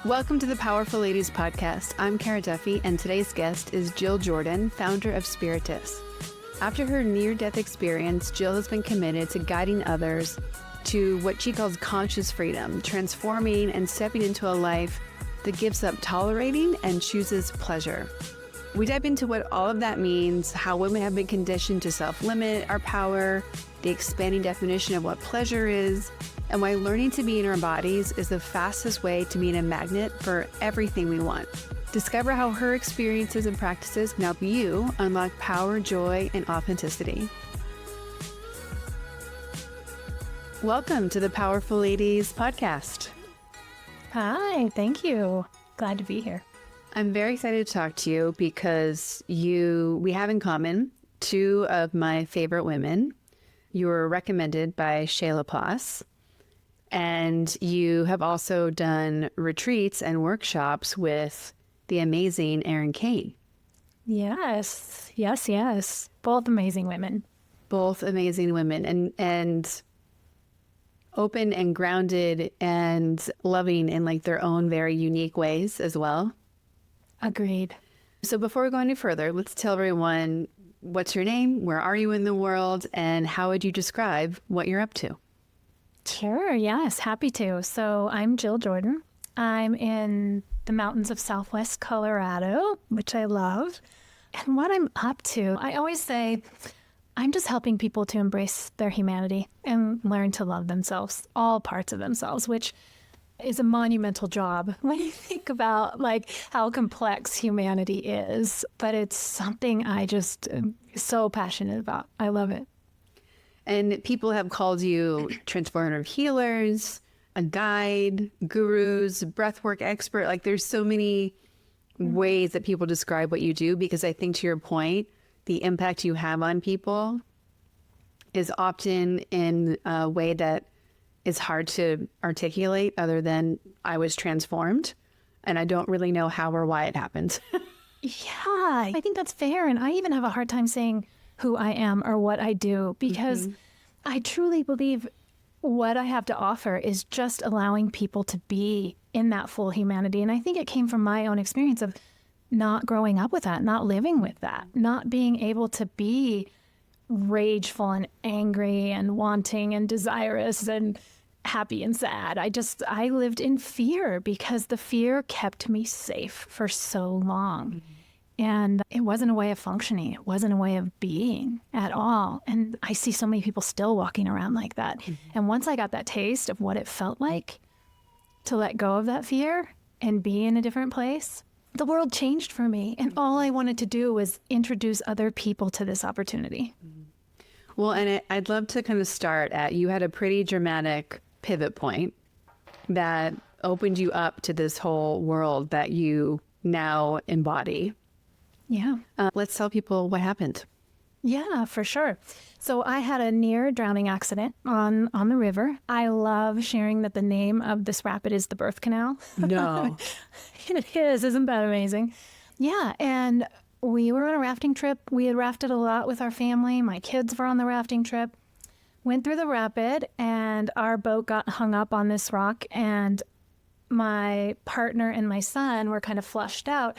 Welcome to the Powerful Ladies podcast. I'm Kara Duffy, and today's guest is Jill Jordan, founder of Spiritist. After her near-death experience, Jill has been committed to guiding others to what she calls conscious freedom, transforming and stepping into a life that gives up tolerating and chooses pleasure. We dive into what all of that means, how women have been conditioned to self-limit our power, the expanding definition of what pleasure is, and why learning to be in our bodies is the fastest way to being a magnet for everything we want. Discover how her experiences and practices can help you unlock power, joy, and authenticity. Welcome to the Powerful Ladies podcast. Hi, thank you. Glad to be here. I'm very excited to talk to you because we have in common two of my favorite women. You were recommended by Shayla Ploss. And you have also done retreats and workshops with the amazing Erin Kane. Yes. Both amazing women. Both amazing women and open and grounded and loving in like their own very unique ways as well. Agreed. So before we go any further, let's tell everyone, what's your name? Where are you in the world? And how would you describe what you're up to? Sure, yes, happy to. So I'm Jill Jordan. I'm in the mountains of Southwest Colorado, which I love. And what I'm up to, I always say, I'm just helping people to embrace their humanity and learn to love themselves, all parts of themselves, which is a monumental job when you think about like how complex humanity is. But it's something I just am so passionate about. I love it. And people have called you transformative healers, a guide, gurus, breathwork expert. Like there's so many ways that people describe what you do, because I think to your point, the impact you have on people is often in a way that is hard to articulate other than I was transformed and I don't really know how or why it happened. Yeah, I think that's fair. And I even have a hard time saying who I am or what I do, because I truly believe what I have to offer is just allowing people to be in that full humanity. And I think it came from my own experience of not growing up with that, not living with that, not being able to be rageful and angry and wanting and desirous and happy and sad. I lived in fear because the fear kept me safe for so long. And it wasn't a way of functioning. It wasn't a way of being at all. And I see so many people still walking around like that. And once I got that taste of what it felt like to let go of that fear and be in a different place, the world changed for me. And all I wanted to do was introduce other people to this opportunity. Well, and I'd love to kind of start at, you had a pretty dramatic pivot point that opened you up to this whole world that you now embody. Yeah. Let's tell people what happened. Yeah, for sure. So I had a near drowning accident on the river. I love sharing that the name of this rapid is the birth canal. No. It is. Isn't that amazing? Yeah. And we were on a rafting trip. We had rafted a lot with our family. My kids were on the rafting trip. Went through the rapid and our boat got hung up on this rock, and my partner and my son were kind of flushed out.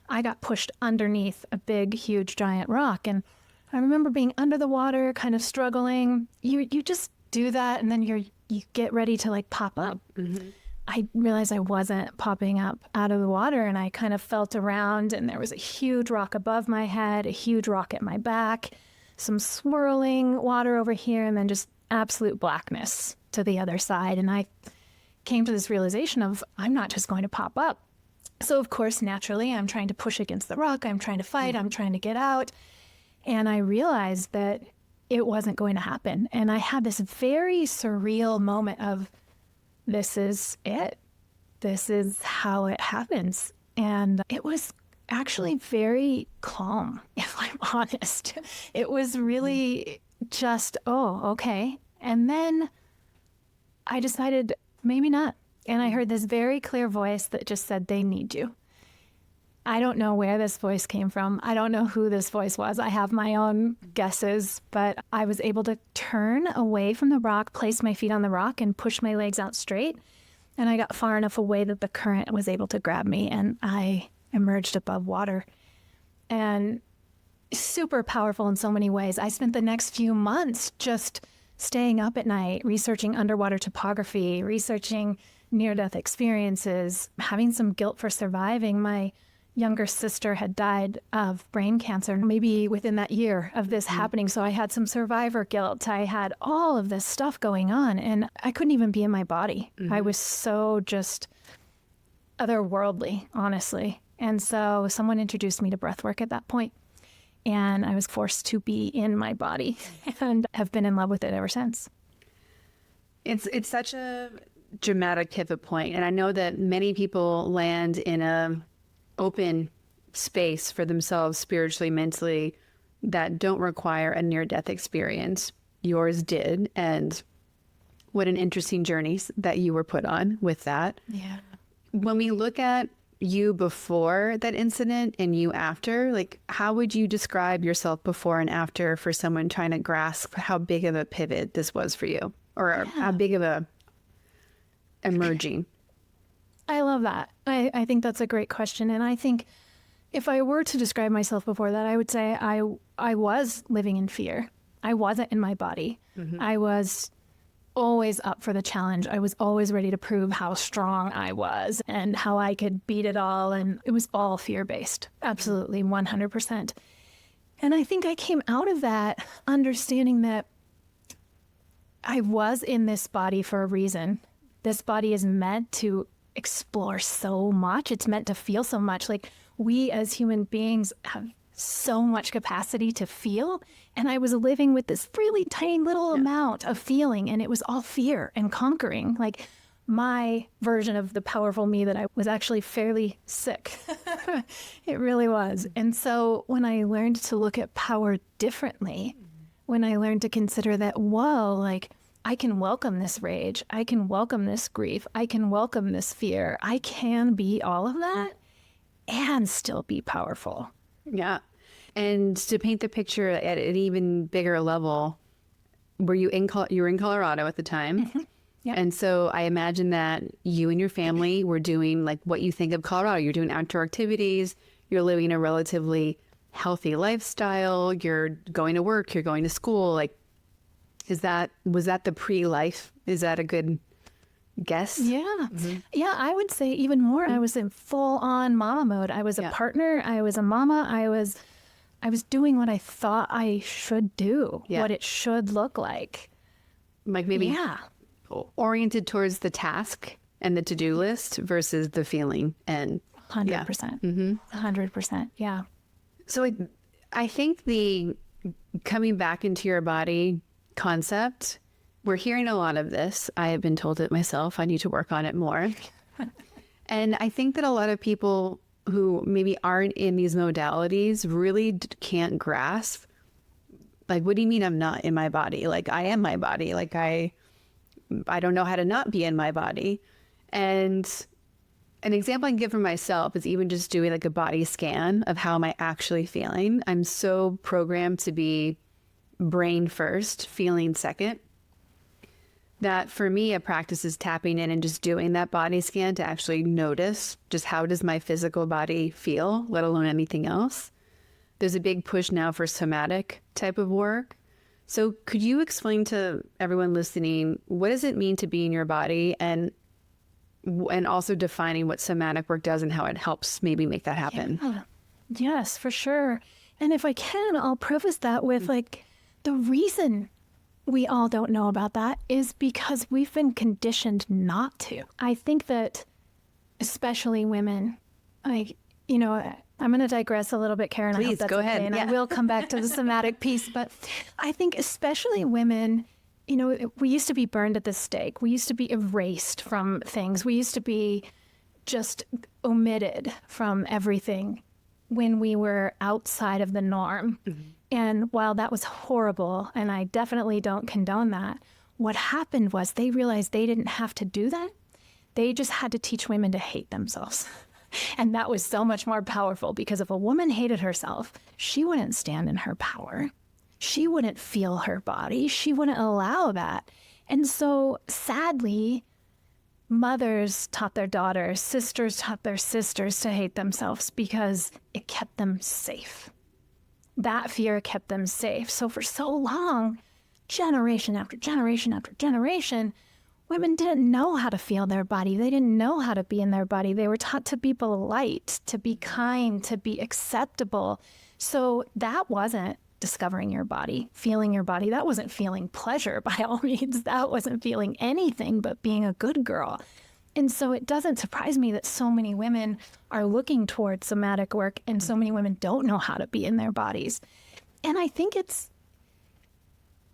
I got pushed underneath a big, huge, giant rock. And I remember being under the water, kind of struggling. You just do that, and then you get ready to like pop up. I realized I wasn't popping up out of the water, and I kind of felt around, and there was a huge rock above my head, a huge rock at my back, some swirling water over here, and then just absolute blackness to the other side. And I came to this realization of, I'm not just going to pop up. So, of course, naturally, I'm trying to push against the rock. I'm trying to fight. I'm trying to get out. And I realized that it wasn't going to happen. And I had this very surreal moment of, this is it. This is how it happens. And it was actually very calm, if I'm honest. It was really just, oh, okay. And then I decided maybe not. And I heard this very clear voice that just said, they need you. I don't know where this voice came from. I don't know who this voice was. I have my own guesses, but I was able to turn away from the rock, place my feet on the rock, and push my legs out straight. And I got far enough away that the current was able to grab me, and I emerged above water. And super powerful in so many ways. I spent the next few months just staying up at night, researching underwater topography, researching near-death experiences, having some guilt for surviving. My younger sister had died of brain cancer, maybe within that year of this happening. So I had some survivor guilt. I had all of this stuff going on, and I couldn't even be in my body. I was so just otherworldly, honestly. And so someone introduced me to breathwork at that point, and I was forced to be in my body and have been in love with it ever since. It's such a dramatic pivot point, and I know that many people land in a open space for themselves spiritually, mentally, that don't require a near-death experience. Yours did, and what an interesting journey that you were put on with that. Yeah. When we look at you before that incident and you after, like, how would you describe yourself before and after for someone trying to grasp how big of a pivot this was for you, or how big of a emerging? I love that. I think that's a great question. And I think if I were to describe myself before that, I would say I was living in fear. I wasn't in my body. I was always up for the challenge. I was always ready to prove how strong I was and how I could beat it all. And it was all fear-based. Absolutely, 100%. And I think I came out of that understanding that I was in this body for a reason. This body is meant to explore so much. It's meant to feel so much. Like, we as human beings have so much capacity to feel. And I was living with this really tiny little amount of feeling, and it was all fear and conquering. Like, my version of the powerful me that I was actually fairly sick. It really was. And so when I learned to look at power differently, when I learned to consider that, whoa, like, I can welcome this rage. I can welcome this grief. I can welcome this fear. I can be all of that and still be powerful. Yeah. And to paint the picture at an even bigger level, were you you were in Colorado at the time? Yeah. And so I imagine that you and your family were doing like what you think of Colorado. You're doing outdoor activities. You're living a relatively healthy lifestyle. You're going to work. You're going to school. Like, was that the pre-life? Is that a good guess? Yeah. Yeah, I would say even more. I was in full-on mama mode. I was a partner. I was a mama. I was doing what I thought I should do, what it should look like. Like maybe oriented towards the task and the to-do list versus the feeling. And 100%. 100%. Yeah. So I think the coming back into your body concept, we're hearing a lot of this. I have been told it myself. I need to work on it more. And I think that a lot of people who maybe aren't in these modalities really can't grasp, like, what do you mean I'm not in my body? Like, I am my body. Like, I don't know how to not be in my body. And an example I can give for myself is even just doing like a body scan of how am I actually feeling. I'm so programmed to be brain first, feeling second, that for me, a practice is tapping in and just doing that body scan to actually notice just how does my physical body feel, let alone anything else. There's a big push now for somatic type of work. So could you explain to everyone listening, what does it mean to be in your body, and also defining what somatic work does and how it helps maybe make that happen? Yeah. Yes, for sure. And if I can, I'll preface that with like, the reason we all don't know about that is because we've been conditioned not to. I think that especially women, like, you know, I'm going to digress a little bit, Karen. Please, I hope that's go okay, ahead. and I will come back to the somatic piece. But I think especially women, you know, we used to be burned at the stake. We used to be erased from things. We used to be just omitted from everything when we were outside of the norm. And while that was horrible, and I definitely don't condone that, what happened was they realized they didn't have to do that. They just had to teach women to hate themselves. And that was so much more powerful, because if a woman hated herself, she wouldn't stand in her power. She wouldn't feel her body. She wouldn't allow that. And so sadly, mothers taught their daughters, sisters taught their sisters to hate themselves because it kept them safe. That fear kept them safe. So for so long, generation after generation after generation, women didn't know how to feel their body. They didn't know how to be in their body. They were taught to be polite, to be kind, to be acceptable. So that wasn't discovering your body, feeling your body. That wasn't feeling pleasure by all means. That wasn't feeling anything but being a good girl. And so it doesn't surprise me that so many women are looking towards somatic work and so many women don't know how to be in their bodies. And I think it's,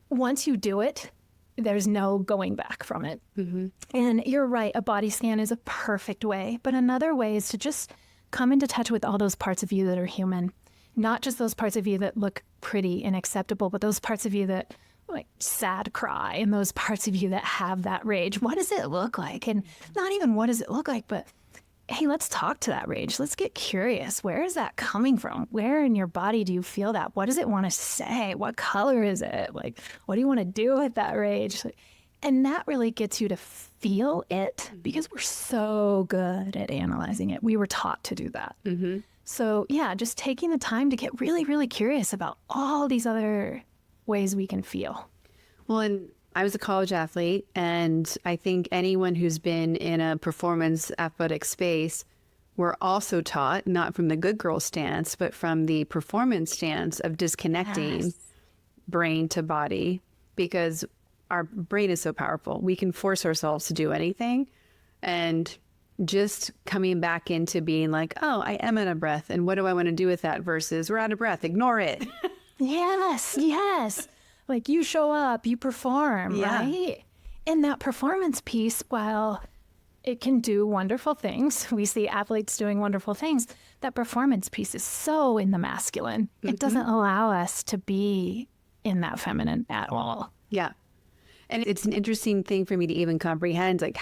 once you do it, there's no going back from it. Mm-hmm. And you're right, a body scan is a perfect way. But another way is to just come into touch with all those parts of you that are human. Not just those parts of you that look pretty and acceptable, but those parts of you that like sad cry and those parts of you that have that rage. What does it look like? And not even what does it look like, but hey, let's talk to that rage. Let's get curious. Where is that coming from? Where in your body do you feel that? What does it want to say? What color is it? Like, what do you want to do with that rage? And that really gets you to feel it because we're so good at analyzing it. We were taught to do that. Mm-hmm. So yeah, just taking the time to get really, really curious about all these other ways we can feel. Well, and I was a college athlete, and I think anyone who's been in a performance athletic space, we're also taught, not from the good girl stance, but from the performance stance of disconnecting brain to body, because our brain is so powerful. We can force ourselves to do anything, and just coming back into being like, oh, I am out of breath. And what do I want to do with that versus we're out of breath, ignore it. Yes. Like you show up, you perform, right? And that performance piece, while it can do wonderful things, we see athletes doing wonderful things, that performance piece is so in the masculine. Mm-hmm. It doesn't allow us to be in that feminine at all. Yeah. And it's an interesting thing for me to even comprehend, like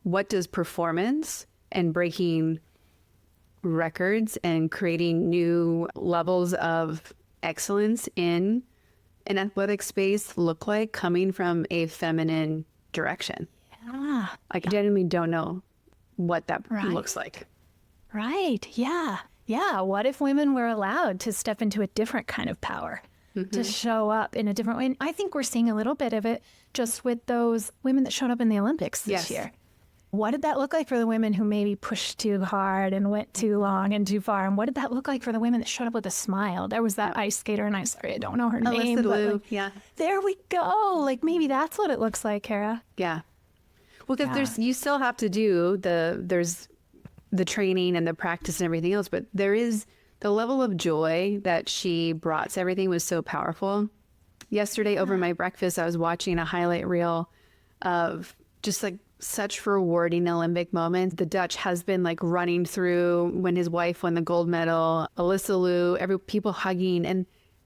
what does performance and breaking records and creating new levels of excellence in an athletic space look like coming from a feminine direction? Yeah. I genuinely don't know what that looks like. Right. Yeah. Yeah. What if women were allowed to step into a different kind of power? Mm-hmm. To show up in a different way. And I think we're seeing a little bit of it just with those women that showed up in the Olympics this year. What did that look like for the women who maybe pushed too hard and went too long and too far? And what did that look like for the women that showed up with a smile? There was that ice skater, and I don't know her name. But there we go. Like maybe that's what it looks like, Kara. Yeah. Well, because you still have to do there's the training and the practice and everything else, but there is the level of joy that she brought to everything was so powerful. Yesterday over my breakfast, I was watching a highlight reel of just like such rewarding Olympic moments. The Dutch husband like running through when his wife won the gold medal, Alyssa Liu, people hugging. And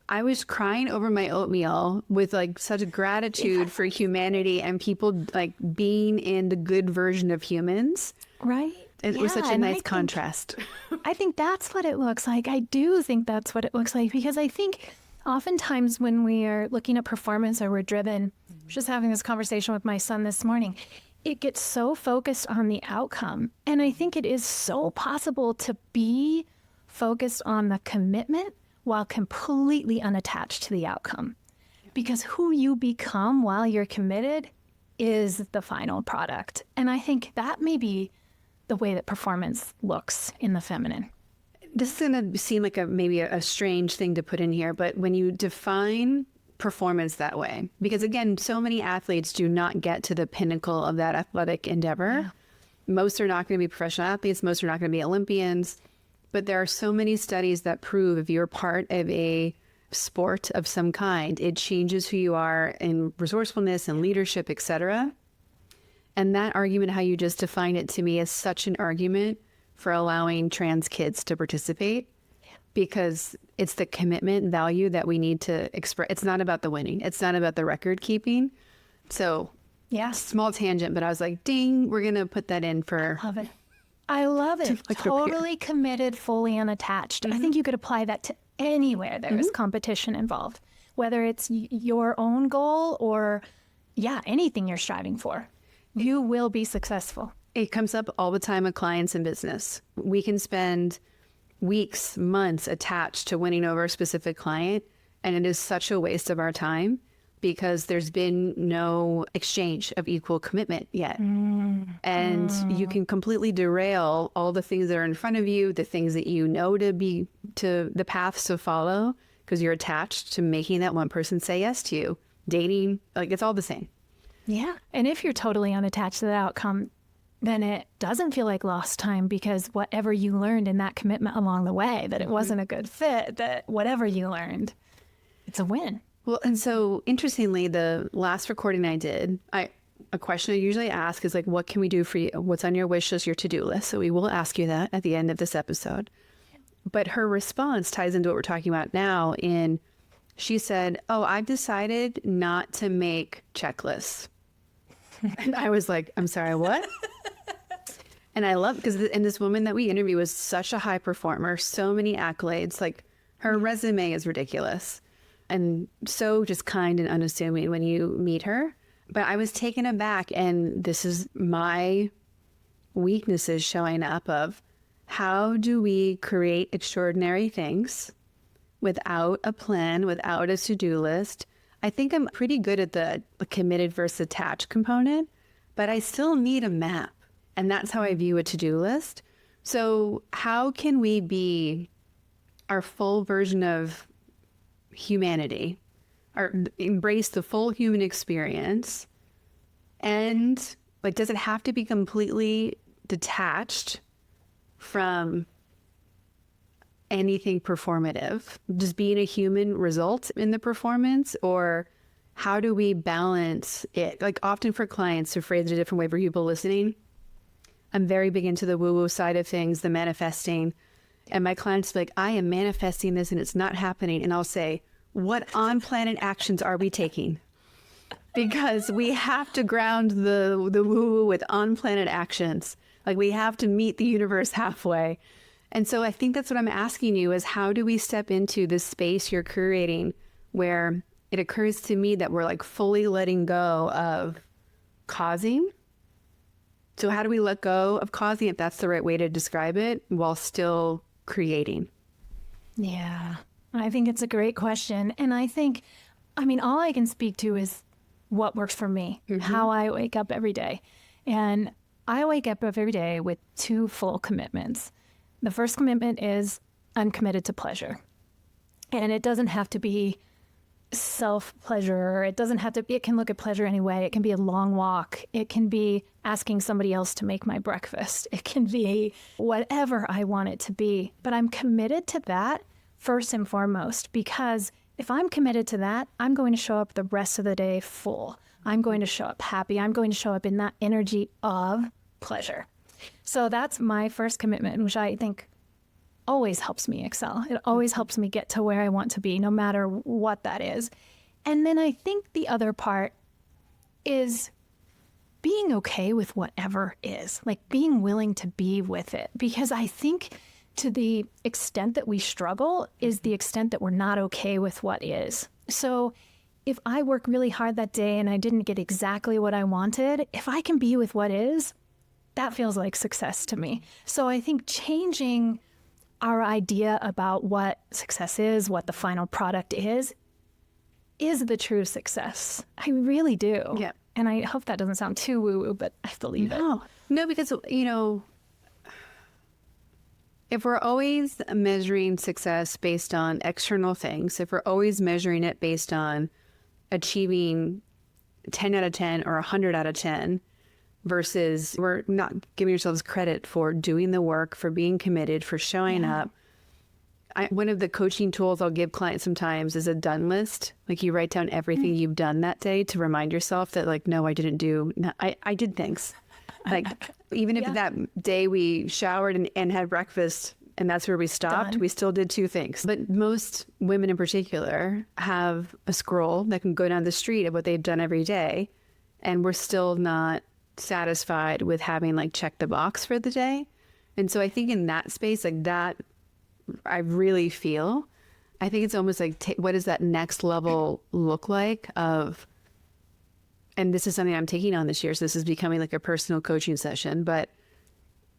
I was crying over my oatmeal with like such gratitude for humanity and people like being in the good version of humans. Right. It was such a nice contrast. I think that's what it looks like. I do think that's what it looks like, because I think oftentimes when we are looking at performance or we're driven, I was just having this conversation with my son this morning, it gets so focused on the outcome. And I think it is so possible to be focused on the commitment while completely unattached to the outcome. Because who you become while you're committed is the final product. And I think that may be the way that performance looks in the feminine. This is going to seem like maybe a strange thing to put in here, but when you define performance that way, because again, so many athletes do not get to the pinnacle of that athletic endeavor. Yeah. Most are not going to be professional athletes. Most are not going to be Olympians. But there are so many studies that prove if you're part of a sport of some kind, it changes who you are in resourcefulness and leadership, etc. And that argument, how you just defined it to me, is such an argument for allowing trans kids to participate, because it's the commitment value that we need to express. It's not about the winning. It's not about the record keeping. So small tangent, but I was like, ding, we're going to put that in for... I love it. Totally committed, fully unattached. Mm-hmm. I think you could apply that to anywhere there is competition involved, whether it's your own goal or, anything you're striving for. you will be successful. It comes up all the time with clients in business. We can spend weeks, months attached to winning over a specific client, and it is such a waste of our time because there's been no exchange of equal commitment yet. And you can completely derail all the things that are in front of you, the things that you know to the paths to follow, because you're attached to making that one person say yes to you. Dating, like, it's all the same. Yeah. And if you're totally unattached to the outcome, then it doesn't feel like lost time, because whatever you learned in that commitment along the way, that it wasn't a good fit, that whatever you learned, it's a win. Well, and so interestingly, the last recording I did, a question I usually ask is like, what can we do for you? What's on your wish list, your to-do list? So we will ask you that at the end of this episode. But her response ties into what we're talking about now. She said, I've decided not to make checklists. And I was like, I'm sorry, what? And I love, because this woman that we interviewed was such a high performer, so many accolades, like her resume is ridiculous and so just kind and unassuming when you meet her. But I was taken aback, and this is my weaknesses showing up of how do we create extraordinary things without a plan, without a to-do list. I think I'm pretty good at the committed versus attached component, but I still need a map. And that's how I view a to-do list. So how can we be our full version of humanity, or embrace the full human experience? And like, does it have to be completely detached from anything performative? Just being a human results in the performance? Or how do we balance it? Like, often for clients, to phrase it a different way for people listening, I'm very big into the woo-woo side of things, the manifesting. And my clients be like, I am manifesting this and it's not happening. And I'll say, what on-planet actions are we taking? Because we have to ground the woo-woo with on-planet actions. Like, we have to meet the universe halfway. And so I think that's what I'm asking you is, how do we step into this space you're creating where it occurs to me that we're like fully letting go of causing? So how do we let go of causing, if that's the right way to describe it, while still creating? Yeah, I think it's a great question. And I think, all I can speak to is what works for me, how I wake up every day. And I wake up every day with two full commitments. The first commitment is I'm committed to pleasure. And it doesn't have to be self-pleasure. It doesn't have to be, it can look at pleasure anyway. It can be a long walk. It can be asking somebody else to make my breakfast. It can be whatever I want it to be. But I'm committed to that first and foremost, because if I'm committed to that, I'm going to show up the rest of the day full. I'm going to show up happy. I'm going to show up in that energy of pleasure. So that's my first commitment, which I think always helps me excel. It always helps me get to where I want to be, no matter what that is. And then I think the other part is being okay with whatever is, like being willing to be with it. Because I think to the extent that we struggle is the extent that we're not okay with what is. So if I work really hard that day and I didn't get exactly what I wanted, if I can be with what is, that feels like success to me. So I think changing our idea about what success is, what the final product is the true success. I really do. Yeah. And I hope that doesn't sound too woo-woo, but I believe it. No, because, if we're always measuring success based on external things, if we're always measuring it based on achieving 10 out of 10 or 100 out of 10, versus we're not giving ourselves credit for doing the work, for being committed, for showing up. One of the coaching tools I'll give clients sometimes is a done list. Like, you write down everything you've done that day to remind yourself that, like, no, I didn't do, I did things. Like, even if that day we showered and had breakfast and that's where we stopped, we still did 2 things. But most women in particular have a scroll that can go down the street of what they've done every day. And we're still not satisfied with having like checked the box for the day. And so I think in that space, like that, I really feel, I think it's almost like, what does that next level look like of and this is something I'm taking on this year, so this is becoming like a personal coaching session, but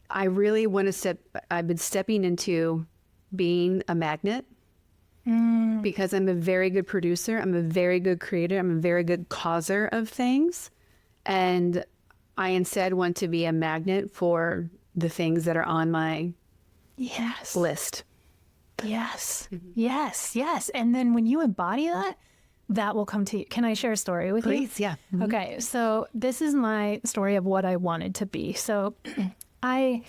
I really want to I've been stepping into being a magnet because I'm a very good producer. I'm a very good creator. I'm a very good causer of things. And I instead want to be a magnet for the things that are on my list. Yes. Yes. Yes. And then when you embody that, that will come to you. Can I share a story with you? Please, yeah. Okay. So this is my story of what I wanted to be. So I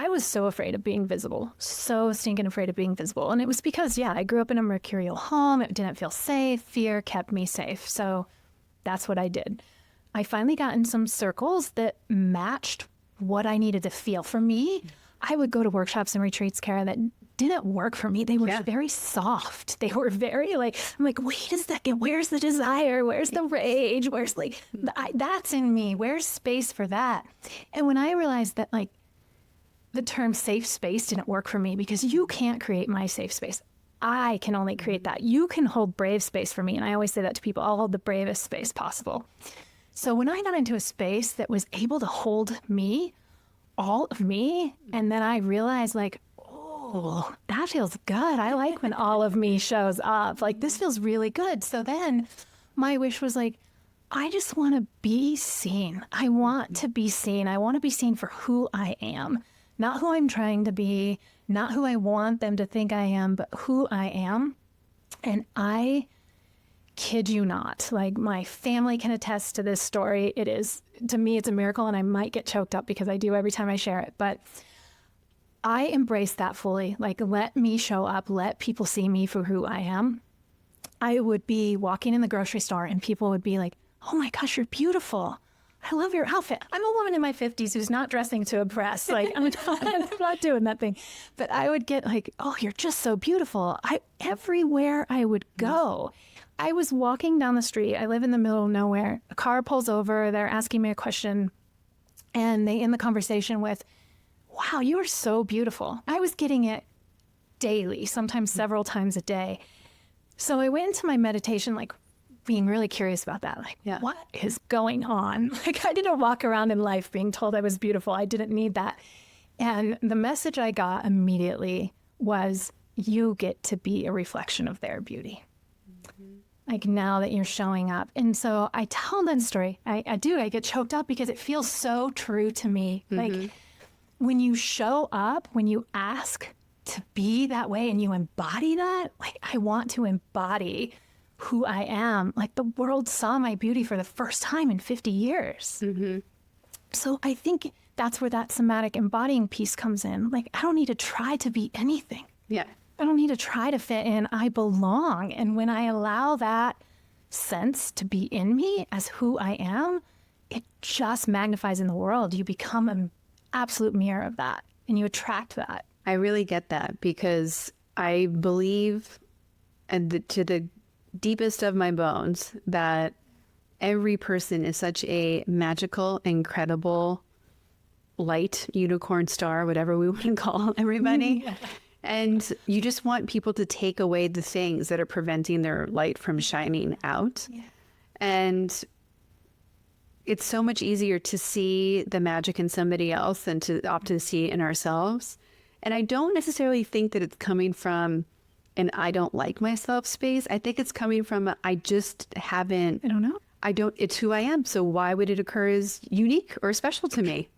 was so afraid of being visible, so stinking afraid of being visible. And it was because, I grew up in a mercurial home. It didn't feel safe. Fear kept me safe. So that's what I did. I finally got in some circles that matched what I needed to feel. For me, I would go to workshops and retreats, Kara, that didn't work for me. They were very soft. They were very I'm like, wait a second, where's the desire? Where's the rage? Where's that's in me. Where's space for that? And when I realized that the term safe space didn't work for me because you can't create my safe space. I can only create that. You can hold brave space for me. And I always say that to people, I'll hold the bravest space possible. So when I got into a space that was able to hold me, all of me, and then I realized oh, that feels good. I like when all of me shows up. This feels really good. So then my wish was I just want to be seen. I want to be seen. I want to be seen for who I am, not who I'm trying to be, not who I want them to think I am, but who I am. And I kid you not, my family can attest to this story. It is, to me, it's a miracle, and I might get choked up because I do every time I share it. But I embrace that fully. Let me show up. Let people see me for who I am. I would be walking in the grocery store and people would be like, oh my gosh, you're beautiful. I love your outfit. I'm a woman in my 50s who's not dressing to impress. I'm not doing that thing. But I would get oh, you're just so beautiful. Everywhere I would go. I was walking down the street. I live in the middle of nowhere. A car pulls over. They're asking me a question. And they end the conversation with, wow, you are so beautiful. I was getting it daily, sometimes several times a day. So I went into my meditation, being really curious about that. What is going on? I didn't walk around in life being told I was beautiful. I didn't need that. And the message I got immediately was, you get to be a reflection of their beauty. Now that you're showing up. And so I tell that story. I do. I get choked up because it feels so true to me. When you show up, when you ask to be that way and you embody that, I want to embody who I am. The world saw my beauty for the first time in 50 years. So I think that's where that somatic embodying piece comes in. I don't need to try to be anything. Yeah. I don't need to try to fit in. I belong. And when I allow that sense to be in me as who I am, it just magnifies in the world. You become an absolute mirror of that and you attract that. I really get that because I believe to the deepest of my bones that every person is such a magical, incredible light, unicorn star, whatever we want to call everybody. And you just want people to take away the things that are preventing their light from shining out. Yeah. And it's so much easier to see the magic in somebody else than to often see it in ourselves. And I don't necessarily think that it's coming from an I don't like myself space. I think it's coming from I just haven't. I don't know. It's who I am. So why would it occur as unique or special to me?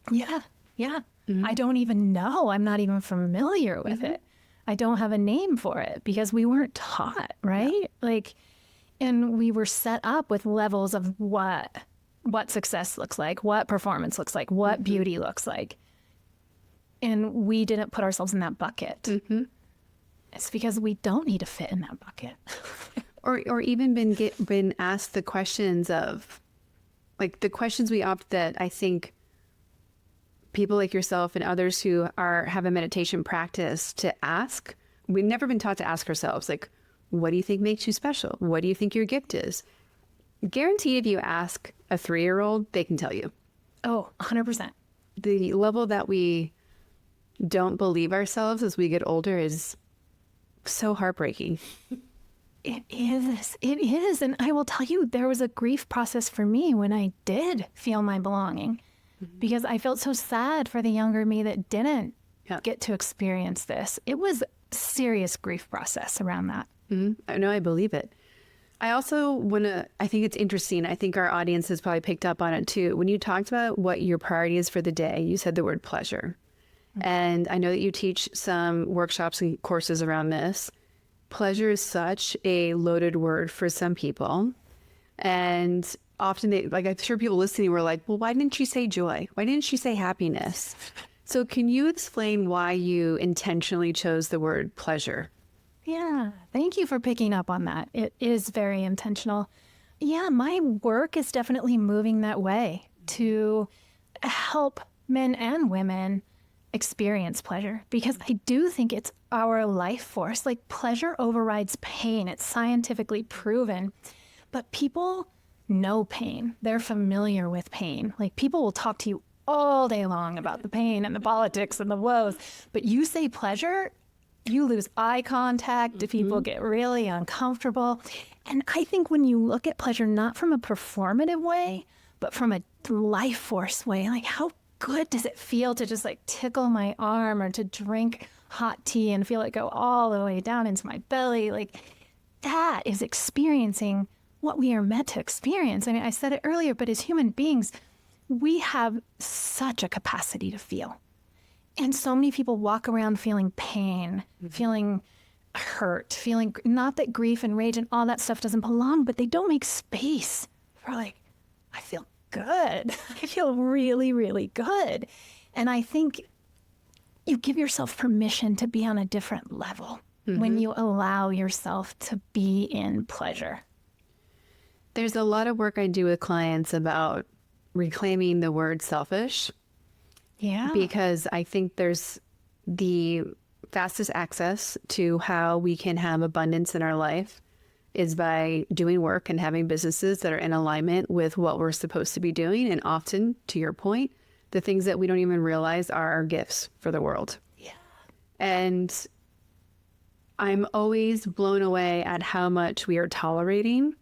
Yeah. Yeah. I don't even know. I'm not even familiar with it. I don't have a name for it because we weren't taught, right? Yeah. And we were set up with levels of what success looks like, what performance looks like, what beauty looks like. And we didn't put ourselves in that bucket. It's because we don't need to fit in that bucket. or even been asked the questions of, the questions we opt that I think people like yourself and others who have a meditation practice to ask. We've never been taught to ask ourselves, what do you think makes you special? What do you think your gift is? Guaranteed, if you ask a 3-year-old, they can tell you. Oh, 100%. The level that we don't believe ourselves as we get older is so heartbreaking. It is. It is. And I will tell you, there was a grief process for me when I did feel my belonging, because I felt so sad for the younger me that didn't get to experience this. It was a serious grief process around that. I know, I believe it. I also I think it's interesting. I think our audience has probably picked up on it too. When you talked about what your priority is for the day, you said the word pleasure. And I know that you teach some workshops and courses around this. Pleasure is such a loaded word for some people. And often I'm sure people listening were like, well, why didn't you say joy? Why didn't you say happiness? So can you explain why you intentionally chose the word pleasure? Yeah, thank you for picking up on that. It is very intentional. Yeah, my work is definitely moving that way to help men and women experience pleasure, because I do think it's our life force. Like, pleasure overrides pain. It's scientifically proven. But people know pain. They're familiar with pain. Like, people will talk to you all day long about the pain and the politics and the woes. But you say pleasure, you lose eye contact. People get really uncomfortable. And I think when you look at pleasure, not from a performative way, but from a life force way, like, how good does it feel to just like tickle my arm, or to drink hot tea and feel it go all the way down into my belly? Like, that is experiencing what we are meant to experience. I mean, I said it earlier, but as human beings, we have such a capacity to feel. And so many people walk around feeling pain, feeling hurt, feeling, not that grief and rage and all that stuff doesn't belong, but they don't make space for like, I feel good. I feel really, really good. And I think you give yourself permission to be on a different level when you allow yourself to be in pleasure. There's a lot of work I do with clients about reclaiming the word selfish. Yeah. Because I think there's the fastest access to how we can have abundance in our life is by doing work and having businesses that are in alignment with what we're supposed to be doing. And often, to your point, the things that we don't even realize are our gifts for the world. Yeah. And I'm always blown away at how much we are tolerating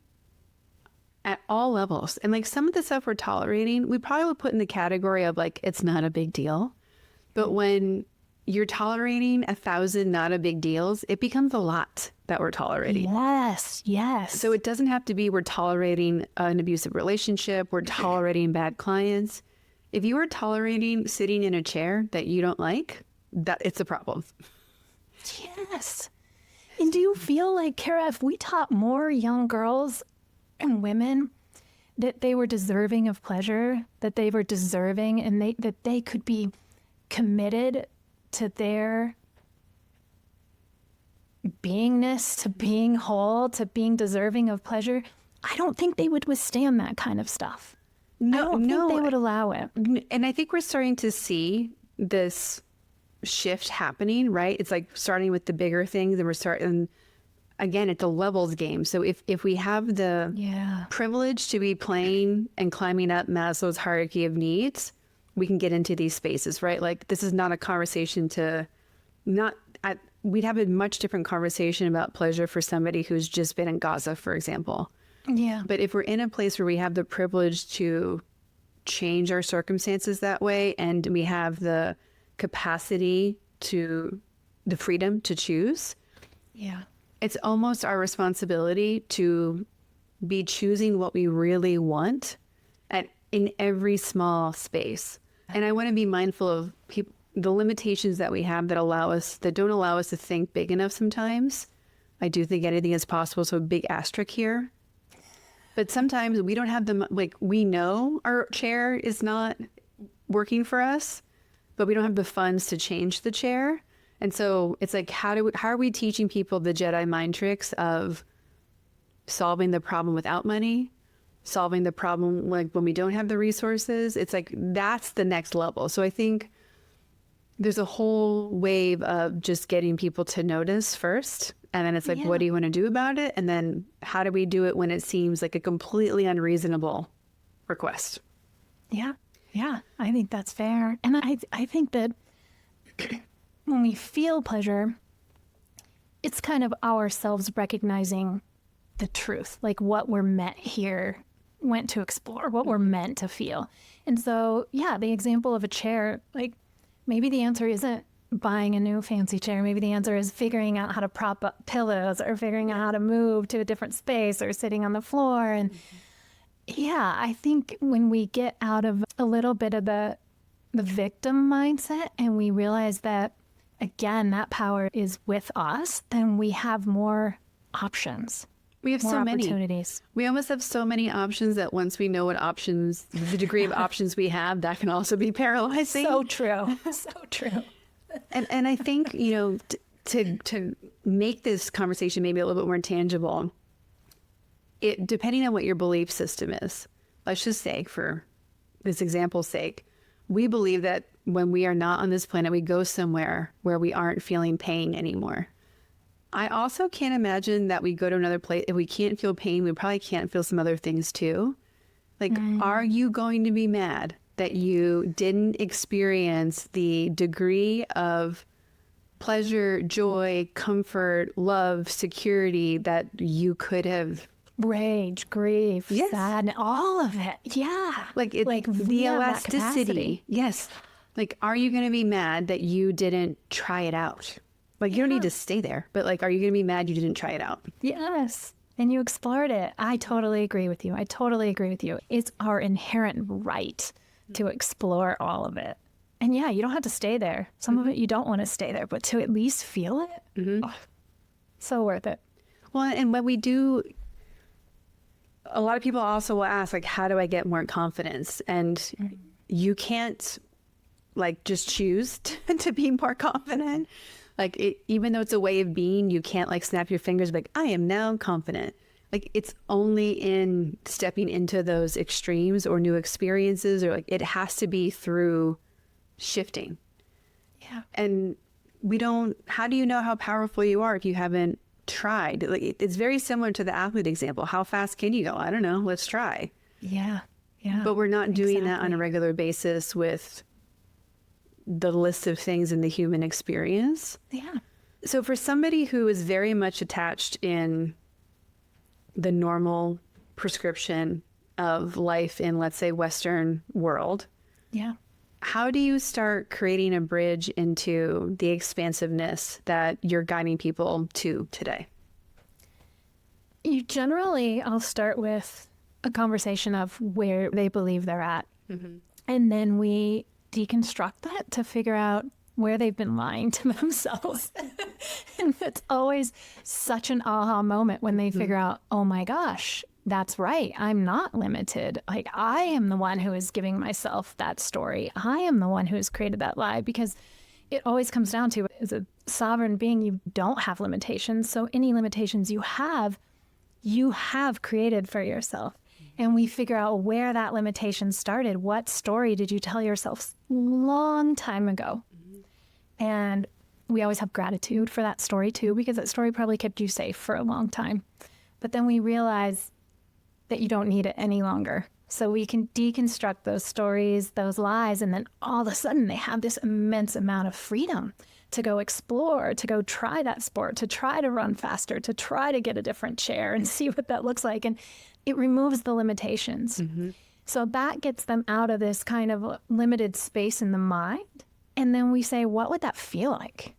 at all levels. And like, some of the stuff we're tolerating, we probably would put in the category of like, it's not a big deal. But when you're tolerating 1,000 not a big deals, it becomes a lot that we're tolerating. Yes, yes. So it doesn't have to be we're tolerating an abusive relationship, we're tolerating bad clients. If you are tolerating sitting in a chair that you don't like, that it's a problem. Yes. And do you feel like, Kara, if we taught more young girls and women that they were deserving of pleasure, that they were deserving, and that they could be committed to their beingness, to being whole, to being deserving of pleasure, I don't think they would withstand that kind of stuff. I don't think they would allow it. And I think we're starting to see this shift happening, right? It's like starting with the bigger things, and we're starting, again, it's a levels game. So if we have the privilege to be playing and climbing up Maslow's hierarchy of needs, we can get into these spaces, right? Like, this is not a conversation we'd have a much different conversation about pleasure for somebody who's just been in Gaza, for example. Yeah. But if we're in a place where we have the privilege to change our circumstances that way, and we have the capacity the freedom to choose, it's almost our responsibility to be choosing what we really want in every small space. And I want to be mindful of the limitations that we have that don't allow us to think big enough sometimes. I do think anything is possible, so a big asterisk here. But sometimes we don't have we know our chair is not working for us, but we don't have the funds to change the chair. And so it's like, how are we teaching people the Jedi mind tricks of solving the problem without money, solving the problem like when we don't have the resources? It's like, that's the next level. So I think there's a whole wave of just getting people to notice first. And then it's like, what do you want to do about it? And then how do we do it when it seems like a completely unreasonable request? Yeah. Yeah. I think that's fair. And I think that when we feel pleasure, it's kind of ourselves recognizing the truth, like what we're meant to explore, what we're meant to feel. And so, yeah, the example of a chair, like maybe the answer isn't buying a new fancy chair. Maybe the answer is figuring out how to prop up pillows or figuring out how to move to a different space or sitting on the floor. And yeah, I think when we get out of a little bit of the victim mindset and we realize that, again, that power is with us, then we have more options. We have so many opportunities. We almost have so many options that once we know what options, the degree of options we have, that can also be paralyzing. So true. So true. And I think, to make this conversation maybe a little bit more tangible, depending on what your belief system is, let's just say for this example's sake, we believe that when we are not on this planet, we go somewhere where we aren't feeling pain anymore. I also can't imagine that we go to another place. If we can't feel pain, we probably can't feel some other things too. Like, are you going to be mad that you didn't experience the degree of pleasure, joy, comfort, love, security that you could have? Rage, grief, yes. sadness, all of it. Yeah. Like the elasticity. Yes. Like, are you going to be mad that you didn't try it out? Like, you don't need to stay there, but like, are you going to be mad you didn't try it out? Yes. And you explored it. I totally agree with you. It's our inherent right to explore all of it. And yeah, you don't have to stay there. Some of it you don't want to stay there, but to at least feel it, so worth it. Well, and when we do, a lot of people also will ask, like, how do I get more confidence? And you can't like just choose to be more confident. Like, even though it's a way of being, you can't like snap your fingers like, I am now confident. Like, it's only in stepping into those extremes or new experiences, or like, it has to be through shifting. Yeah. And how do you know how powerful you are if you haven't tried? Like, it's very similar to the athlete example. How fast can you go? I don't know. Let's try. Yeah. Yeah. But we're not doing that on a regular basis with the list of things in the human experience. Yeah. So for somebody who is very much attached in the normal prescription of life in, let's say, Western world, yeah, how do you start creating a bridge into the expansiveness that you're guiding people to today? I'll start with a conversation of where they believe they're at. And then we deconstruct that to figure out where they've been lying to themselves. And it's always such an aha moment when they figure out, oh my gosh, that's right. I'm not limited. Like, I am the one who is giving myself that story. I am the one who has created that lie, because it always comes down to, as a sovereign being, you don't have limitations. So any limitations you have created for yourself. And we figure out where that limitation started. What story did you tell yourself long time ago? And we always have gratitude for that story too, because that story probably kept you safe for a long time. But then we realize that you don't need it any longer. So we can deconstruct those stories, those lies, and then all of a sudden they have this immense amount of freedom to go explore, to go try that sport, to try to run faster, to try to get a different chair and see what that looks like. And it removes the limitations. So that gets them out of this kind of limited space in the mind. And then we say, what would that feel like?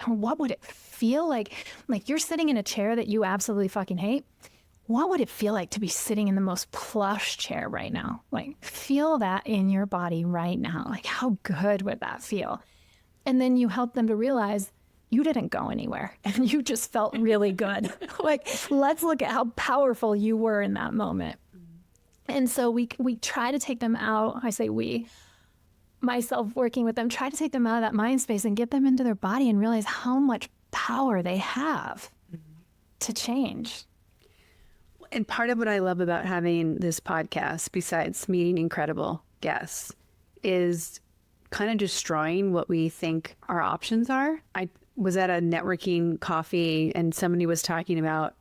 What would it feel like? Like, you're sitting in a chair that you absolutely fucking hate. What would it feel like to be sitting in the most plush chair right now? Like, feel that in your body right now. Like, how good would that feel? And then you help them to realize you didn't go anywhere and you just felt really good. Like, let's look at how powerful you were in that moment. And so we try to take them out. I say we, myself working with them, try to take them out of that mind space and get them into their body and realize how much power they have to change. And part of what I love about having this podcast, besides meeting incredible guests, is kind of destroying what we think our options are. I was at a networking coffee and somebody was talking about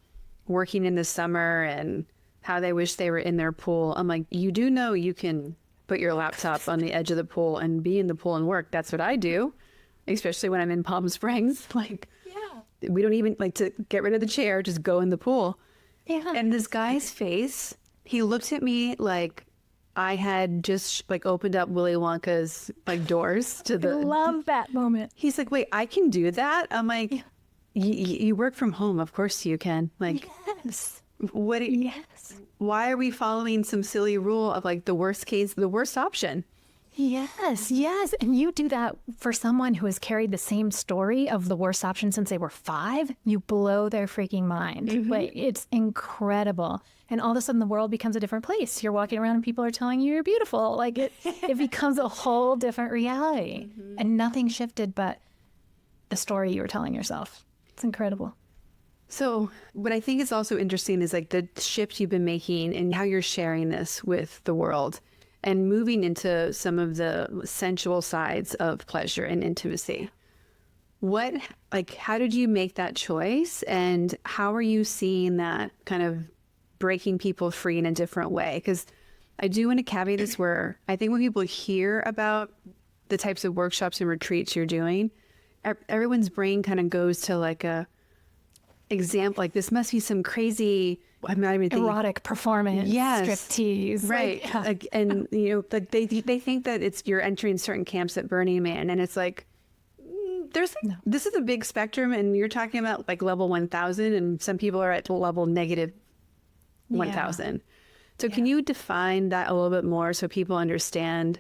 working in the summer and how they wish they were in their pool. I'm like, you do know you can put your laptop on the edge of the pool and be in the pool and work. That's what I do, especially when I'm in Palm Springs. Like, yeah, we don't even like to get rid of the chair, just go in the pool. Yeah. And this guy's face, he looked at me like I had just like opened up Willy Wonka's like doors to I the. love that moment. He's like, wait, I can do that? I'm like, you work from home. Of course you can. Like, Yes. yes. Why are we following some silly rule of like the worst case, the worst option? Yes, yes. And you do that for someone who has carried the same story of the worst option since they were 5, you blow their freaking mind. Like, it's incredible. And all of a sudden the world becomes a different place. You're walking around and people are telling you you're beautiful. Like it becomes a whole different reality. And nothing shifted but the story you were telling yourself. It's incredible. So what I think is also interesting is like the shift you've been making and how you're sharing this with the world and moving into some of the sensual sides of pleasure and intimacy. How did you make that choice, and how are you seeing that kind of breaking people free in a different way? Because I do want to caveat this where I think when people hear about the types of workshops and retreats you're doing, everyone's brain kind of goes to like a example, like this must be some crazy, I'm not even thinking, erotic performance, yes, striptease, right? Like, yeah. Like, and you know, like they think that you're entering certain camps at Burning Man, and it's like this is a big spectrum, and you're talking about like level 1,000, and some people are at level negative 1,000. So can you define that a little bit more so people understand?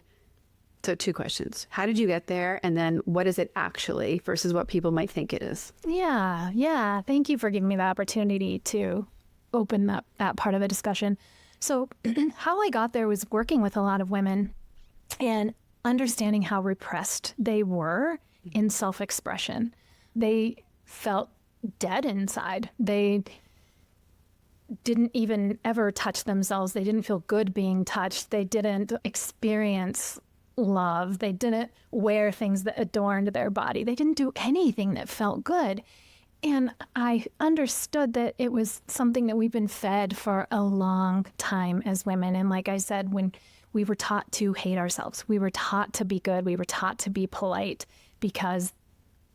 So 2 questions. How did you get there? And then what is it actually versus what people might think it is? Yeah. Thank you for giving me the opportunity to open up that part of the discussion. So how I got there was working with a lot of women and understanding how repressed they were in self-expression. They felt dead inside. They didn't even ever touch themselves. They didn't feel good being touched. They didn't experience love. They didn't wear things that adorned their body. They didn't do anything that felt good. And I understood that it was something that we've been fed for a long time as women. And like I said, when we were taught to hate ourselves, we were taught to be good, we were taught to be polite because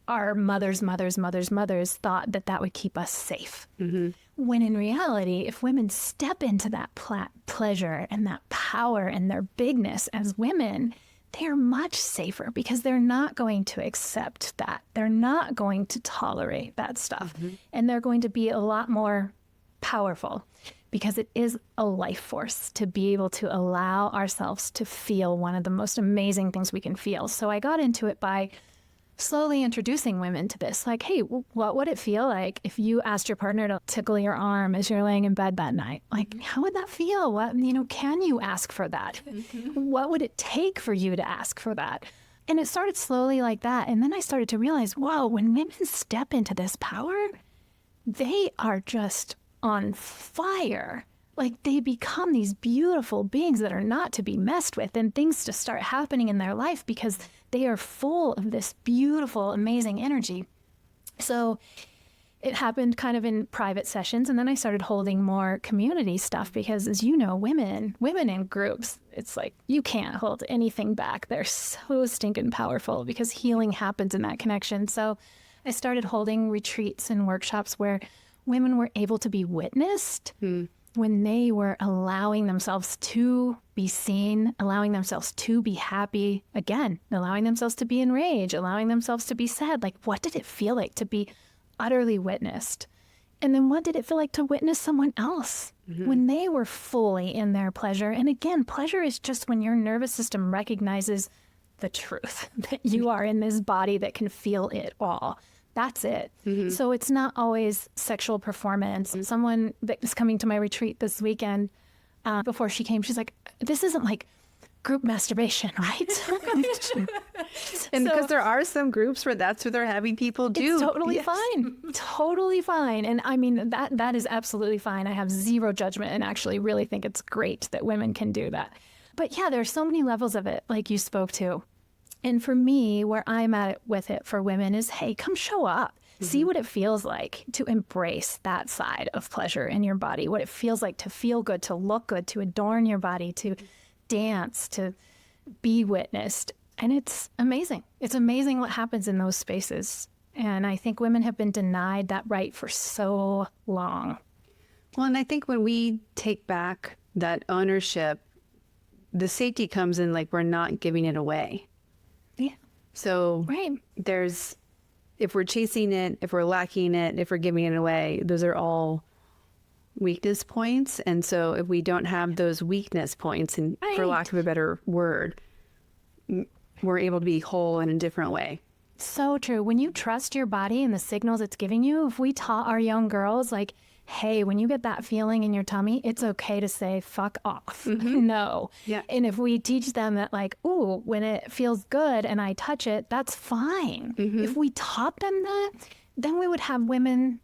our mothers thought that that would keep us safe. When in reality, if women step into that pleasure and that power and their bigness as women, they're much safer because they're not going to accept that. They're not going to tolerate that stuff. And they're going to be a lot more powerful because it is a life force to be able to allow ourselves to feel one of the most amazing things we can feel. So I got into it by slowly introducing women to this. Like, hey, what would it feel like if you asked your partner to tickle your arm as you're laying in bed that night? Like, how would that feel? Can you ask for that? What would it take for you to ask for that? And it started slowly like that. And then I started to realize, wow, when women step into this power, they are just on fire. Like, they become these beautiful beings that are not to be messed with, and things just start happening in their life because they are full of this beautiful, amazing energy. So it happened kind of in private sessions, and then I started holding more community stuff because, as you know, women in groups, it's like you can't hold anything back. They're so stinking powerful because healing happens in that connection. So I started holding retreats and workshops where women were able to be witnessed when they were allowing themselves to be seen, allowing themselves to be happy, again, allowing themselves to be enraged, allowing themselves to be sad. Like, what did it feel like to be utterly witnessed? And then what did it feel like to witness someone else when they were fully in their pleasure? And again, pleasure is just when your nervous system recognizes the truth that you are in this body that can feel it all. That's it. So it's not always sexual performance. Someone that was coming to my retreat this weekend, before she came, she's like, this isn't like group masturbation, right? And because there are some groups where that's what they're having people do. It's totally fine. Totally fine. And I mean, that is absolutely fine. I have zero judgment and actually really think it's great that women can do that. But yeah, there are so many levels of it, like you spoke to. And for me, where I'm at with it for women is, hey, come show up. See what it feels like to embrace that side of pleasure in your body, what it feels like to feel good, to look good, to adorn your body, to dance, to be witnessed. And it's amazing. It's amazing what happens in those spaces. And I think women have been denied that right for so long. Well, and I think when we take back that ownership, the safety comes in like we're not giving it away. Yeah. So Right. if we're chasing it, if we're lacking it, if we're giving it away, those are all weakness points. And so if we don't have those weakness points, and for lack of a better word, we're able to be whole in a different way. So true. When you trust your body and the signals it's giving you, if we taught our young girls, like, hey, when you get that feeling in your tummy, it's okay to say, fuck off. No. Yeah. And if we teach them that, like, ooh, when it feels good and I touch it, that's fine. If we taught them that, then we would have women,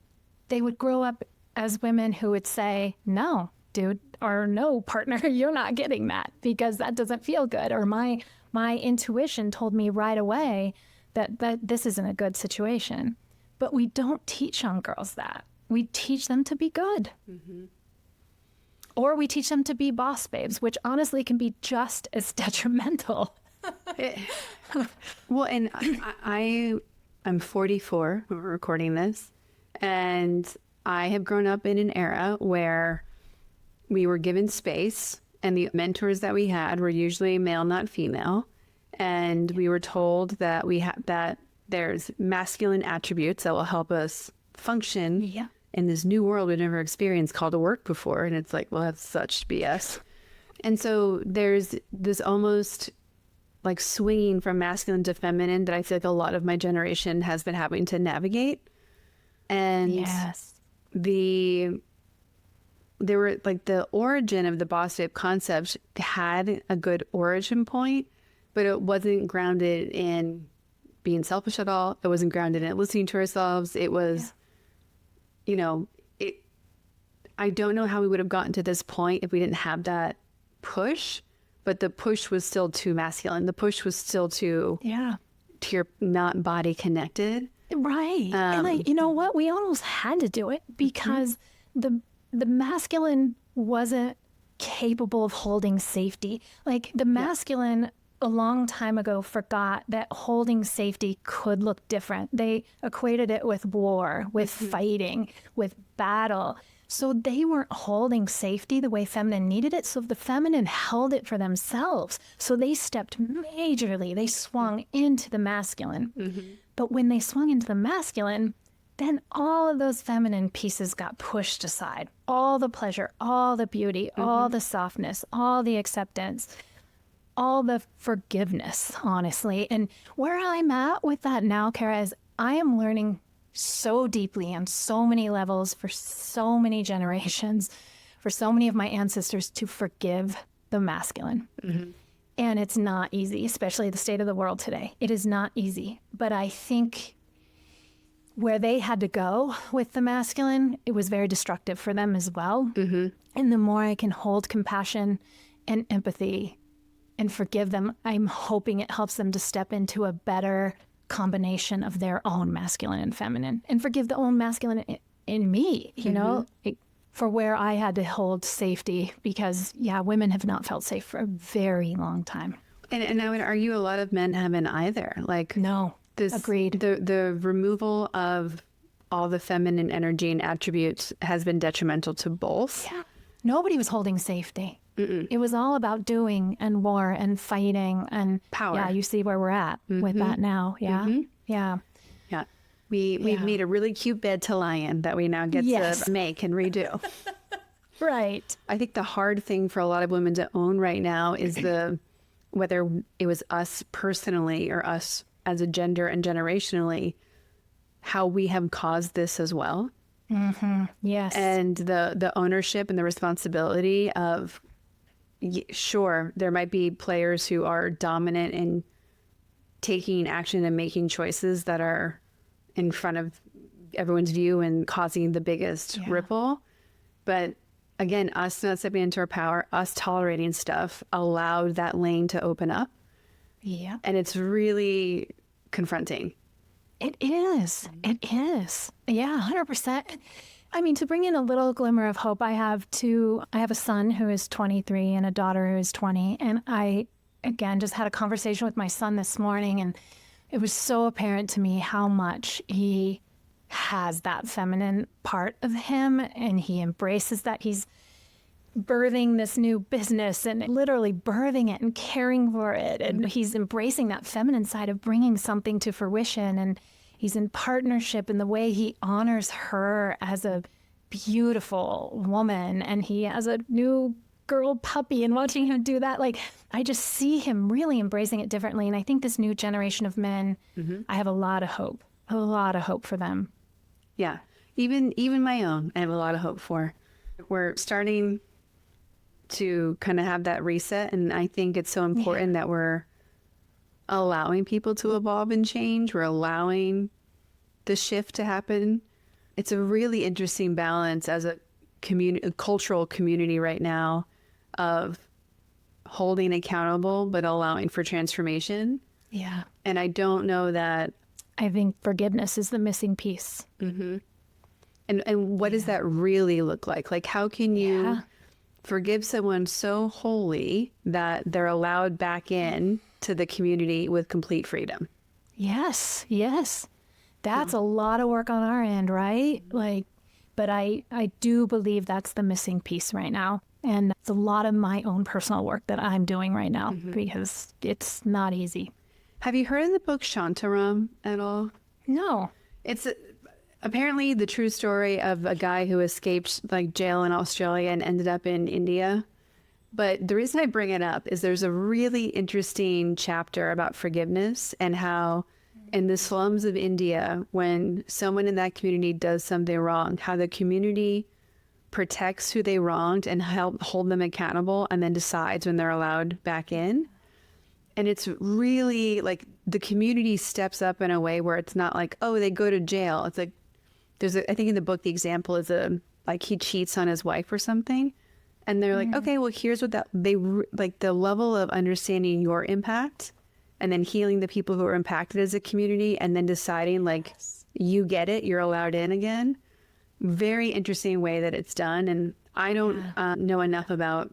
they would grow up as women who would say, no, dude, or no, partner, you're not getting that because that doesn't feel good. Or my intuition told me right away that this isn't a good situation. But we don't teach young girls that. We teach them to be good. Or we teach them to be boss babes, which honestly can be just as detrimental. Well, and I'm 44 when we're recording this, and I have grown up in an era where we were given space, and the mentors that we had were usually male, not female. And we were told that that there's masculine attributes that will help us function in this new world we've never experienced called a work before. And it's like, well, that's such BS. And so there's this almost like swinging from masculine to feminine that I feel like a lot of my generation has been having to navigate. And there were like the origin of the boss babe concept had a good origin point, but it wasn't grounded in being selfish at all. It wasn't grounded in listening to ourselves. It was, you know, I don't know how we would have gotten to this point if we didn't have that push, but the push was still too masculine. The push was still too, to your not body connected. Right. And like, you know what? We almost had to do it because the masculine wasn't capable of holding safety. Like the masculine a long time ago forgot that holding safety could look different. They equated it with war, with fighting, with battle. So they weren't holding safety the way feminine needed it. So the feminine held it for themselves. So they stepped majorly. They swung into the masculine. But when they swung into the masculine, then all of those feminine pieces got pushed aside. All the pleasure, all the beauty, all the softness, all the acceptance, all the forgiveness, honestly. And where I'm at with that now, Kara, is I am learning so deeply on so many levels for so many generations, for so many of my ancestors to forgive the masculine. And it's not easy, especially the state of the world today. It is not easy. But I think where they had to go with the masculine, it was very destructive for them as well. And the more I can hold compassion and empathy and forgive them, I'm hoping it helps them to step into a better combination of their own masculine and feminine and forgive the own masculine in me, you know, for where I had to hold safety because, women have not felt safe for a very long time. And I would argue a lot of men haven't either. Like, no, agreed. The removal of all the feminine energy and attributes has been detrimental to both. Nobody was holding safety. It was all about doing and war and fighting and power. Yeah, you see where we're at with that now. We've made a really cute bed to lie in that we now get to make and redo. Right. I think the hard thing for a lot of women to own right now is whether it was us personally or us as a gender and generationally, how we have caused this as well. Yes. And the ownership and the responsibility of, sure, there might be players who are dominant in taking action and making choices that are in front of everyone's view and causing the biggest ripple. But again, us not stepping into our power, us tolerating stuff allowed that lane to open up. And it's really confronting. It is. It is. 100%. I mean, to bring in a little glimmer of hope, I have a son who is 23 and a daughter who is 20. And I, again, just had a conversation with my son this morning, and it was so apparent to me how much he has that feminine part of him, and he embraces that. He's birthing this new business and literally birthing it and caring for it. And he's embracing that feminine side of bringing something to fruition. And he's in partnership in the way he honors her as a beautiful woman. And he has a new girl puppy, and watching him do that, like, I just see him really embracing it differently. And I think this new generation of men, I have a lot of hope for them. Yeah. Even my own, I have a lot of hope for. We're starting to kind of have that reset. And I think it's so important that we're allowing people to evolve and change. We're allowing the shift to happen. It's a really interesting balance as a cultural community right now of holding accountable, but allowing for transformation. Yeah. And I don't know that. I think forgiveness is the missing piece. Mm-hmm. And what does that really look like? Like, how can you forgive someone so wholly that they're allowed back in to the community with complete freedom? Yes. That's a lot of work on our end, right? Like, but I do believe that's the missing piece right now. And it's a lot of my own personal work that I'm doing right now because it's not easy. Have you heard of the book Shantaram at all? No. It's apparently the true story of a guy who escaped like jail in Australia and ended up in India. But the reason I bring it up is there's a really interesting chapter about forgiveness and how in the slums of India, when someone in that community does something wrong, how the community protects who they wronged and help hold them accountable and then decides when they're allowed back in. And it's really like the community steps up in a way where it's not like, oh, they go to jail. It's like, I think in the book, the example is like he cheats on his wife or something. And they're like, okay, well, here's what like the level of understanding your impact and then healing the people who are impacted as a community and then deciding like, you get it, you're allowed in again. Very interesting way that it's done. And I don't know enough about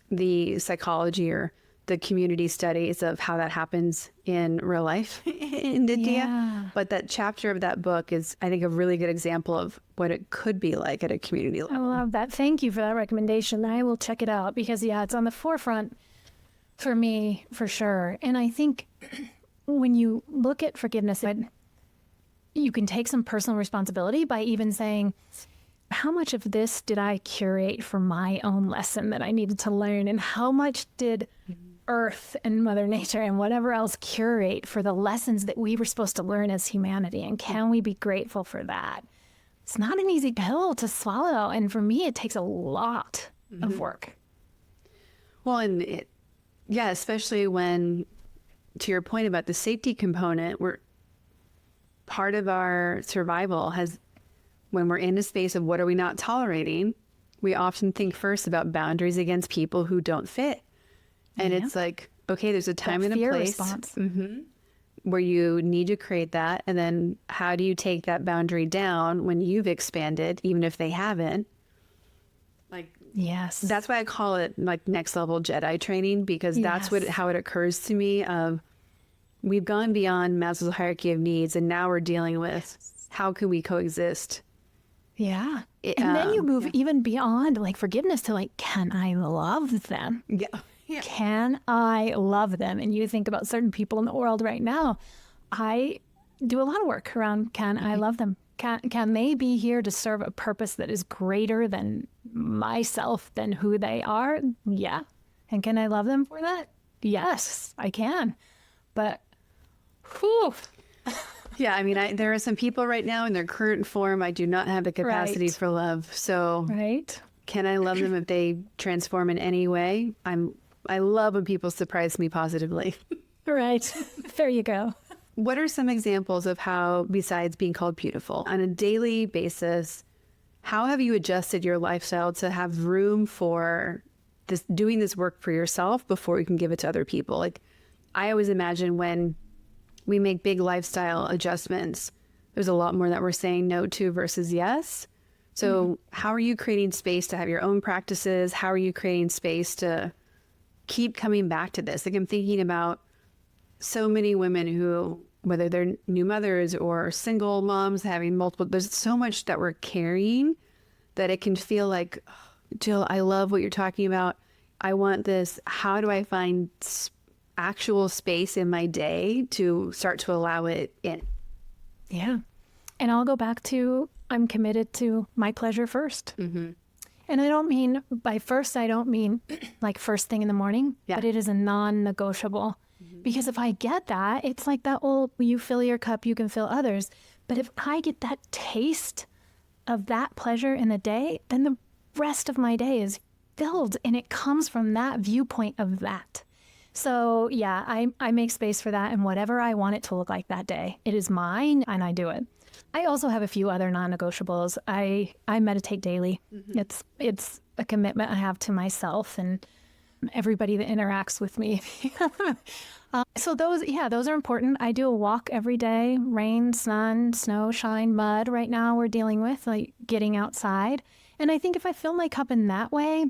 the psychology or the community studies of how that happens in real life in India. But that chapter of that book is, I think, a really good example of what it could be like at a community level. I love that. Thank you for that recommendation. I will check it out because, it's on the forefront for me, for sure. And I think when you look at forgiveness, you can take some personal responsibility by even saying, how much of this did I curate for my own lesson that I needed to learn? And how much did Earth and Mother Nature and whatever else curate for the lessons that we were supposed to learn as humanity? And can we be grateful for that? It's not an easy pill to swallow. And for me, it takes a lot of work. Well, and especially when, to your point about the safety component, part of our survival when we're in a space of what are we not tolerating, we often think first about boundaries against people who don't fit. And it's like, okay, there's a time and a place where you need to create that. And then how do you take that boundary down when you've expanded, even if they haven't? Like, yes, that's why I call it like next level Jedi training, because that's how it occurs to me of we've gone beyond Maslow's hierarchy of needs. And now we're dealing with how can we coexist? Yeah. And then you move even beyond like forgiveness to like, can I love them? Yeah. Can I love them? And you think about certain people in the world right now. I do a lot of work around, can I love them? Can they be here to serve a purpose that is greater than myself, than who they are? Yeah. And can I love them for that? Yes, I can. But, whew. Yeah, I mean, there are some people right now in their current form, I do not have the capacity for love. So can I love them if they transform in any way? I love when people surprise me positively. Right. There you go. What are some examples of how, besides being called beautiful, on a daily basis, how have you adjusted your lifestyle to have room for doing this work for yourself before you can give it to other people? Like, I always imagine when we make big lifestyle adjustments, there's a lot more that we're saying no to versus yes. So how are you creating space to have your own practices? How are you creating space to keep coming back to this? Like, I'm thinking about so many women who whether they're new mothers or single moms having multiple, there's so much that we're carrying that it can feel like, "Oh, Jill, I love what you're talking about. I want this. How do I find actual space in my day to start to allow it in?" Yeah. And I'll go back to, I'm committed to my pleasure first. Mm-hmm. And I don't mean, by first, I don't mean like first thing in the morning, but it is a non-negotiable. Mm-hmm. Because if I get that, it's like that old, you fill your cup, you can fill others. But if I get that taste of that pleasure in the day, then the rest of my day is filled, and it comes from that viewpoint of that. So yeah, I make space for that, and whatever I want it to look like that day, it is mine, and I do it. I also have a few other non-negotiables. I meditate daily. Mm-hmm. It's a commitment I have to myself and everybody that interacts with me. So those are important. I do a walk every day, rain, sun, snow, shine, mud. Right now we're dealing with like getting outside. And I think if I fill my cup in that way,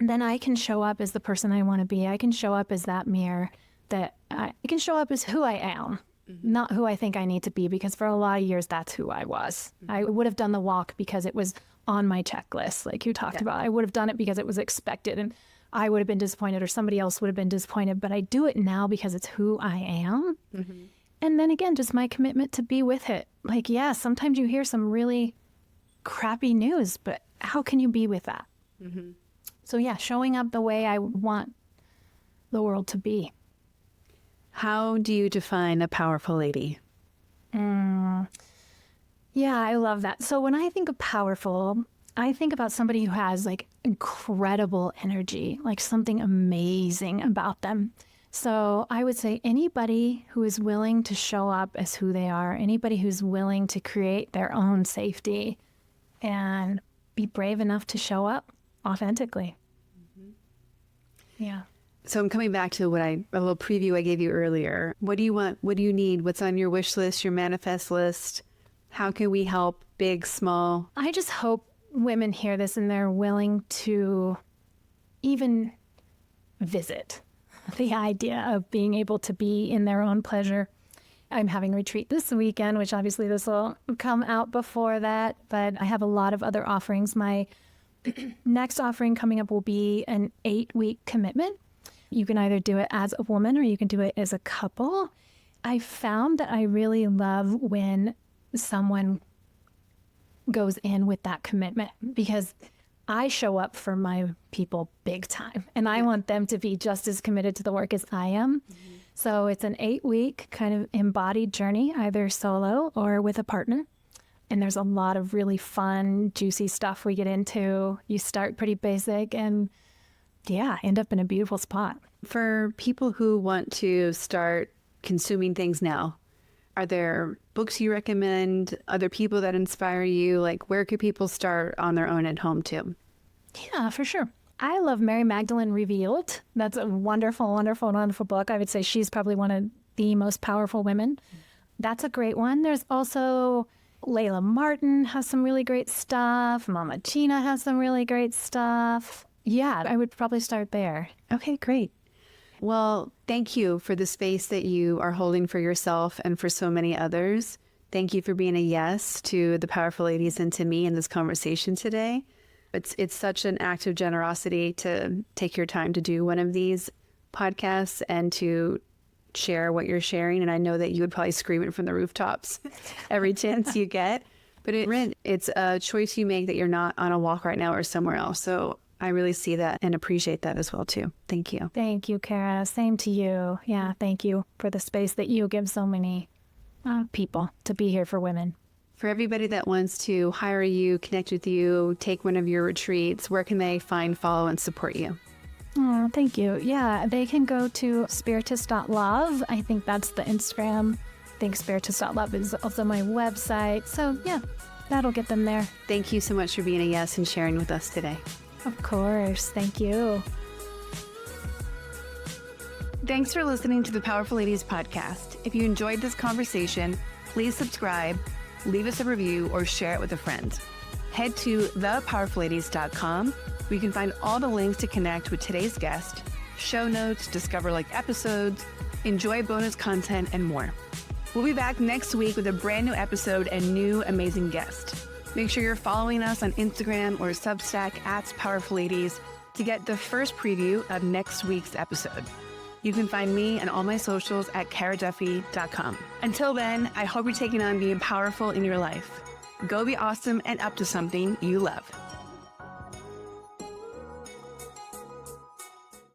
then I can show up as the person I want to be. I can show up as that mirror, that I can show up as who I am, mm-hmm. not who I think I need to be, because for a lot of years, that's who I was. Mm-hmm. I would have done the walk because it was on my checklist, like you talked about. I would have done it because it was expected, and I would have been disappointed, or somebody else would have been disappointed. But I do it now because it's who I am. Mm-hmm. And then again, just my commitment to be with it. Like, yeah, sometimes you hear some really crappy news, but how can you be with that? Mm-hmm. So yeah, showing up the way I want the world to be. How do you define a powerful lady? Yeah, I love that. So when I think of powerful, I think about somebody who has like incredible energy, like something amazing about them. So I would say anybody who is willing to show up as who they are, anybody who's willing to create their own safety and be brave enough to show up authentically. Mm-hmm. Yeah. So I'm coming back to a little preview I gave you earlier. What do you want? What do you need? What's on your wish list, your manifest list? How can we help, big, small? I just hope women hear this and they're willing to even visit the idea of being able to be in their own pleasure. I'm having a retreat this weekend, which obviously this will come out before that, but I have a lot of other offerings. My next offering coming up will be an 8-week commitment. You can either do it as a woman or you can do it as a couple. I found that I really love when someone goes in with that commitment, because I show up for my people big time, and I want them to be just as committed to the work as I am. Mm-hmm. So it's an 8-week kind of embodied journey, either solo or with a partner. And there's a lot of really fun, juicy stuff we get into. You start pretty basic and end up in a beautiful spot. For people who want to start consuming things now, are there books you recommend, other people that inspire you? Like, where could people start on their own at home too? Yeah, for sure. I love Mary Magdalene Revealed. That's a wonderful, wonderful, wonderful book. I would say she's probably one of the most powerful women. That's a great one. There's also Layla Martin has some really great stuff. Mama Gina has some really great stuff. Yeah, I would probably start there. Okay, great. Well, thank you for the space that you are holding for yourself and for so many others. Thank you for being a yes to the powerful ladies and to me in this conversation today. It's such an act of generosity to take your time to do one of these podcasts and to share what you're sharing. And I know that you would probably scream it from the rooftops every chance you get. But it's a choice you make that you're not on a walk right now or somewhere else. So I really see that and appreciate that as well, too. Thank you. Thank you, Kara. Same to you. Yeah, thank you for the space that you give so many people to be here for women. For everybody that wants to hire you, connect with you, take one of your retreats, where can they find, follow, and support you? Oh, thank you. Yeah, they can go to spiritist.love. I think that's the Instagram. I think spiritist.love is also my website. So yeah, that'll get them there. Thank you so much for being a yes and sharing with us today. Of course. Thank you. Thanks for listening to the Powerful Ladies podcast. If you enjoyed this conversation, please subscribe, leave us a review, or share it with a friend. Head to thepowerfulladies.com where you can find all the links to connect with today's guest, show notes, discover episodes, enjoy bonus content, and more. We'll be back next week with a brand new episode and new amazing guest. Make sure you're following us on Instagram or Substack at Powerful Ladies to get the first preview of next week's episode. You can find me and all my socials at karaduffy.com. Until then, I hope you're taking on being powerful in your life. Go be awesome and up to something you love.